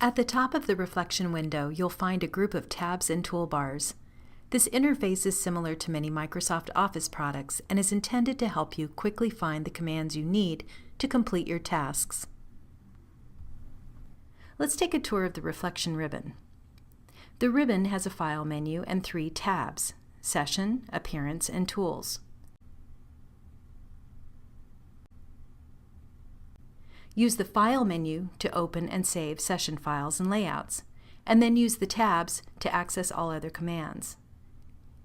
At the top of the reflection window, you'll find a group of tabs and toolbars. This interface is similar to many Microsoft Office products and is intended to help you quickly find the commands you need to complete your tasks. Let's take a tour of the reflection ribbon. The ribbon has a file menu and 3 tabs: Session, Appearance, and Tools. Use the File menu to open and save session files and layouts, and then use the tabs to access all other commands.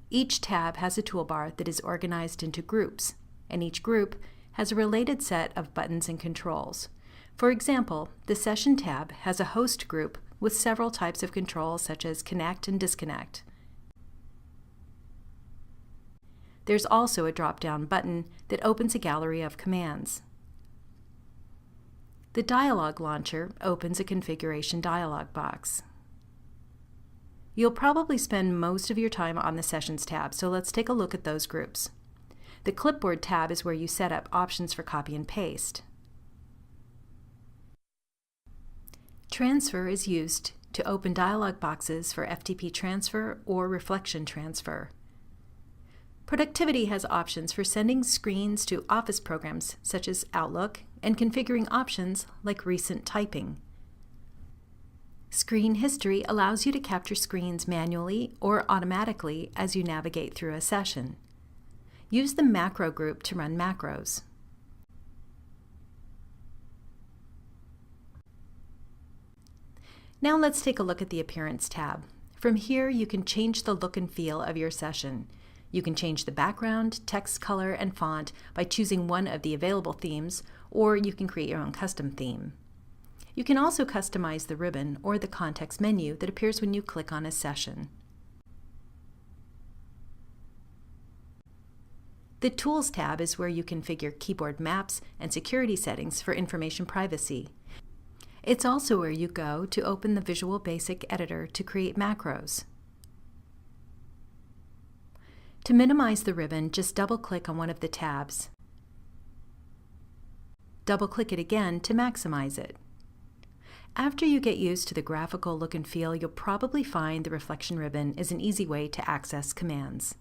Each tab has a toolbar that is organized into groups, and each group has a related set of buttons and controls. For example, the Session tab has a host group with several types of controls such as connect and disconnect. There's also a drop-down button that opens a gallery of commands. The Dialog Launcher opens a configuration dialog box. You'll probably spend most of your time on the Sessions tab, so let's take a look at those groups. The Clipboard tab is where you set up options for copy and paste. Transfer is used to open dialog boxes for FTP transfer or reflection transfer. Productivity has options for sending screens to Office programs such as Outlook and configuring options like recent typing. Screen History allows you to capture screens manually or automatically as you navigate through a session. Use the Macro group to run macros. Now let's take a look at the Appearance tab. From here, you can change the look and feel of your session. You can change the background, text color, and font by choosing one of the available themes, or you can create your own custom theme. You can also customize the ribbon or the context menu that appears when you click on a session. The Tools tab is where you configure keyboard maps and security settings for information privacy. It's also where you go to open the Visual Basic editor to create macros. To minimize the ribbon, just double-click on one of the tabs. Double-click it again to maximize it. After you get used to the graphical look and feel, you'll probably find the reflection ribbon is an easy way to access commands.